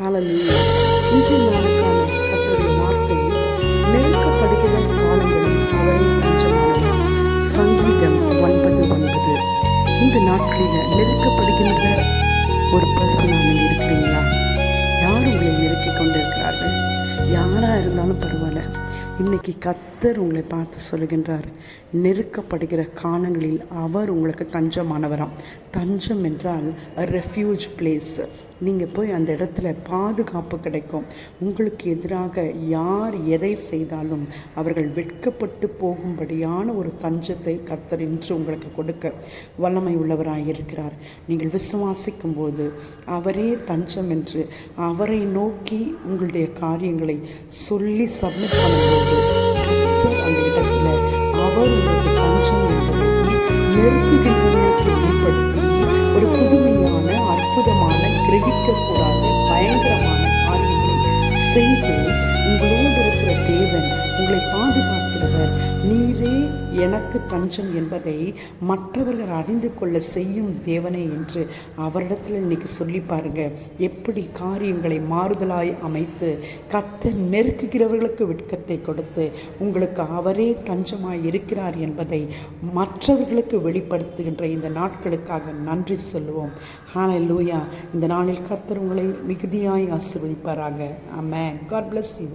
ஹalleluya. இன்றைய நாளுக்கான கர்த்தருடைய வார்த்தை, நெருக்கப்படுகிற காலங்களில் அவரை தஞ்சமானவர். சங்கீதம் 9:9. இந்த நாட்களில் நெருக்கப்படுகின்ற ஒரு பர்சனாக நீங்கள் இருக்கிறீங்களா? யார் உங்களை நெருக்கி கொண்டிருக்கிறார்கள்? யாராக இருந்தாலும் பரவாயில்ல, இன்னைக்கு கர்த்தர் உங்களை பார்த்து சொல்லுகின்றார், நெருக்கப்படுகிற காலங்களில் அவர் உங்களுக்கு தஞ்சமானவராம். தஞ்சம் என்றால் ரெஃப்யூஜ் பிளேஸ். நீங்கள் போய் அந்த இடத்துல பாதுகாப்பு கிடைக்கும். உங்களுக்கு எதிராக யார் எதை செய்தாலும் அவர்கள் வெட்கப்பட்டு போகும்படியான ஒரு தஞ்சத்தை கர்த்தர் இன்று உங்களுக்கு கொடுக்க வல்லமை உள்ளவராக இருக்கிறார். நீங்கள் விசுவாசிக்கும் போது அவரே தஞ்சம் என்று அவரை நோக்கி உங்களுடைய காரியங்களை சொல்லி சப்மிட் பண்ணும்போது அந்த இடத்துல அவர் உங்களுக்கு தஞ்சம் என்பதை நெருக்குகின்றவர்களுக்கு வெளிப்படுத்தி ஒரு புதுமையான அற்புதமான கிரகிக்கக்கூடாத பயங்கரமான காரியங்களை செய்து உங்களோடு இருக்கிற தேவன், உங்களை பாதுகாக்கிறவர், நீரே எனக்கு தஞ்சம் என்பதை மற்றவர்கள் அறிந்து கொள்ள செய்யும் தேவனே என்று அவரிடத்தில் இன்னைக்கு சொல்லி பாருங்க. எப்படி காரியங்களை மாறுதலாய் அமைத்து கர்த்தர் நெருக்குகிறவர்களுக்கு வெட்கத்தை கொடுத்து உங்களுக்கு அவரே தஞ்சமாய் இருக்கிறார் என்பதை மற்றவர்களுக்கு வெளிப்படுத்துகின்ற இந்த நாட்களுக்காக நன்றி சொல்லுவோம். ஹalleluya. இந்த நாளில் கர்த்தர் உங்களை மிகுதியாய் ஆசீர்வதிப்பாராக. ஆமென். God bless you.